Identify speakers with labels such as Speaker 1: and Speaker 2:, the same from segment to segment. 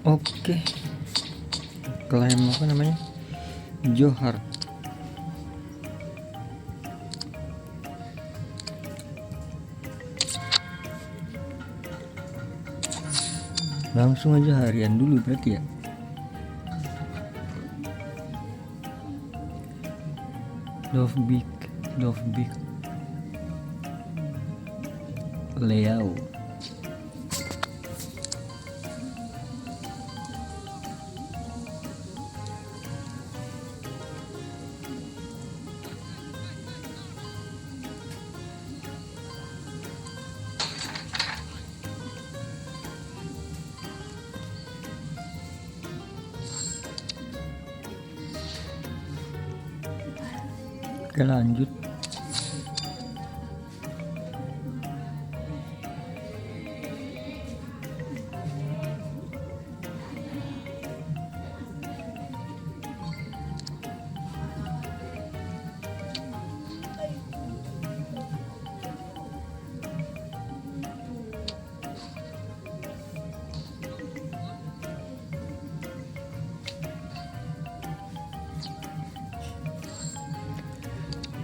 Speaker 1: Oke, klaim apa namanya, Johar. Langsung aja harian dulu berarti ya. Dovbik Leao. Oke, lanjut.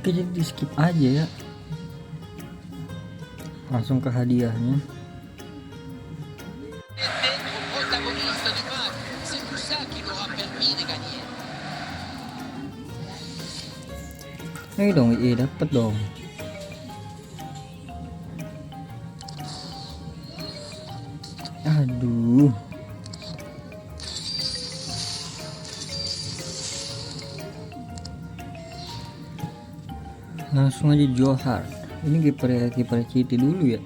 Speaker 1: Oke, jadi di skip aja ya, langsung ke hadiahnya. Dong, dapet dong. Aduh. Langsung aja Johar. Ini kiper City dulu ya.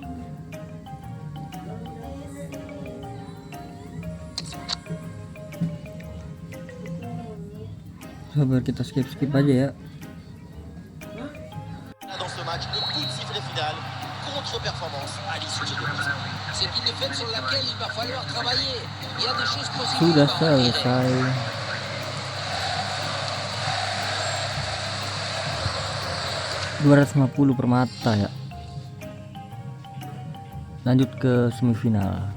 Speaker 1: Sabar, kita skip aja ya. Sudah selesai. $250 per mata ya. Lanjut ke semifinal.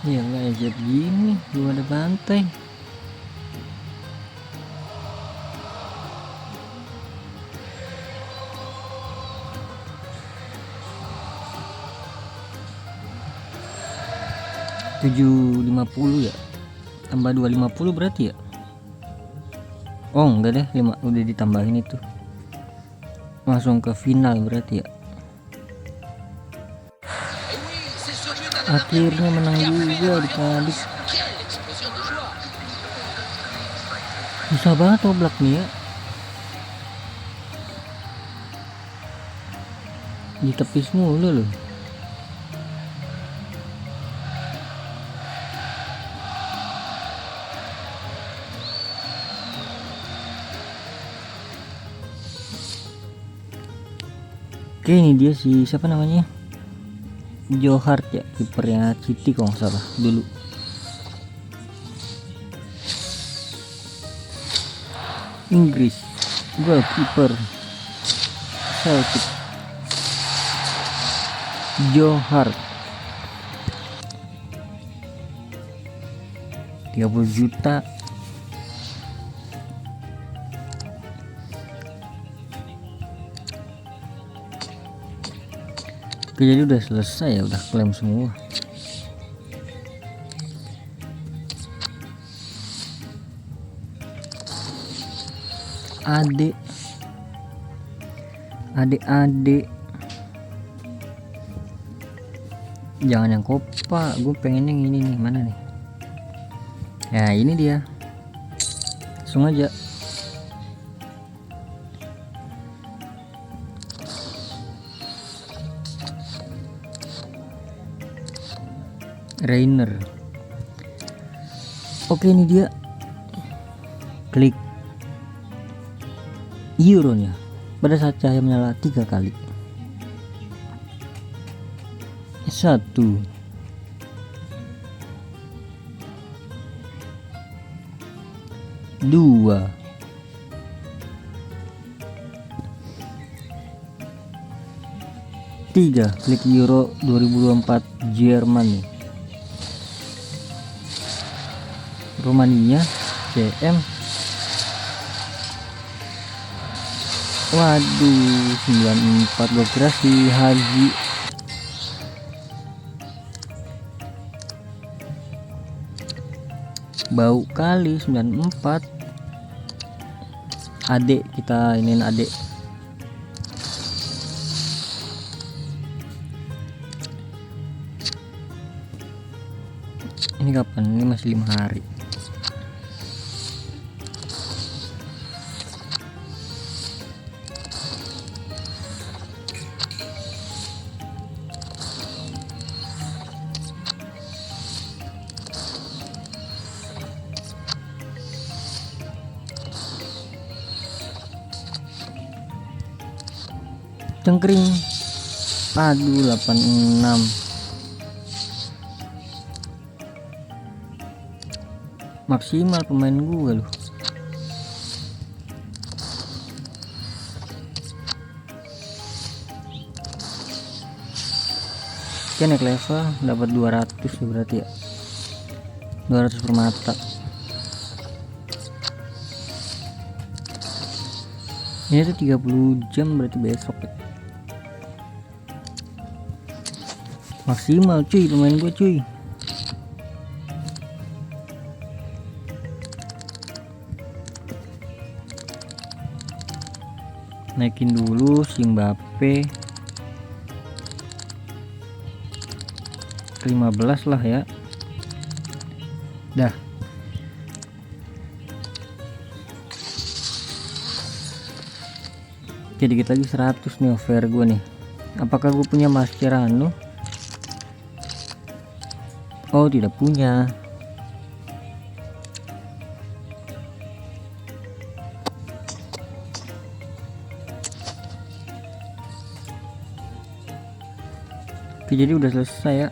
Speaker 1: Iya nggak ya, jadi gini belum ada bantai. $750 ya, tambah 250 berarti ya. Oh enggak deh, 5 udah ditambahin itu. Langsung ke final berarti ya. Akhirnya menang juga adik-adik. Susah banget oblak nih ya, ditepis mulu loh. Oke, ini dia si siapa namanya, Johar ya, kipernya City kalau nggak salah dulu. Inggris, goalkeeper Celtic, Johar. 30 juta. Oke, jadi udah selesai ya, udah klaim semua. Adik jangan yang Copa, gue pengen yang ini nih. Mana nih ya, ini dia. Langsung aja. Rainer. Oke, ini dia. Klik euronya pada saat cahaya menyala 3 kali. 1, 2, 3 klik Euro 2024 Jerman nih. Romania CM. Waduh 94, gue kira si Haji. Bau kali 94. Adek, kita iniin adek. Ini kapan? Ini masih 5 hari. Cengkring. Aduh 86. Maksimal pemain gue loh. Oke, naik level dapat 200 ya berarti ya. 200 per mata. Ini tuh 30 jam berarti besok ya. Maksimal cuy pemain gue cuy. Naikin dulu si Mbappe ke 15 lah ya. Dah. Oke, dikit lagi 100 nih over gue nih. Apakah gue punya Mascherano? Oh, tidak punya. Oke, jadi udah selesai ya.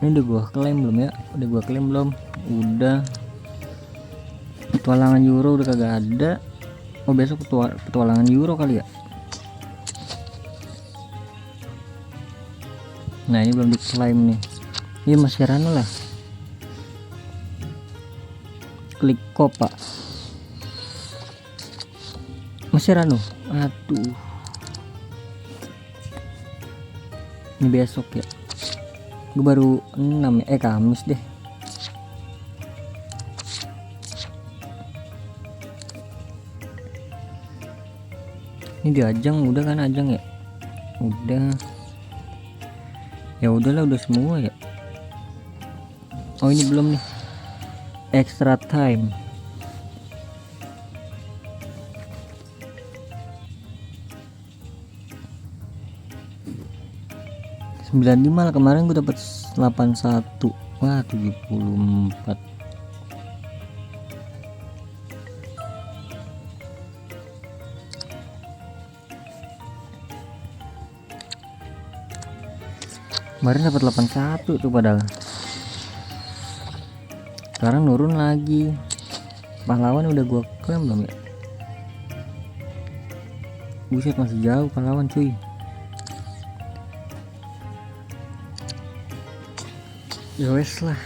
Speaker 1: Ini udah gua klaim belum ya? Udah gua klaim belum? Udah. Petualangan Euro udah kagak ada. Oh, besok petualangan Euro kali ya. Nah, ini belum diklaim nih. Ini Mascherano lah. Klik Copa. Mascherano. Aduh. Ini besok ya. Gue baru 6 ya. Kamis deh. Ini di Ajang udah kan, Ajang ya? Udah. Ya udahlah, udah semua ya. Oh, ini belum nih. Extra time. Lima lah, kemarin gue dapat 81. Wah, 74. Kemarin dapat 81 tuh padahal. Sekarang nurun lagi. Pahlawan udah gua klaim belum ya? Buset, masih jauh pahlawan cuy. Ya wes lah.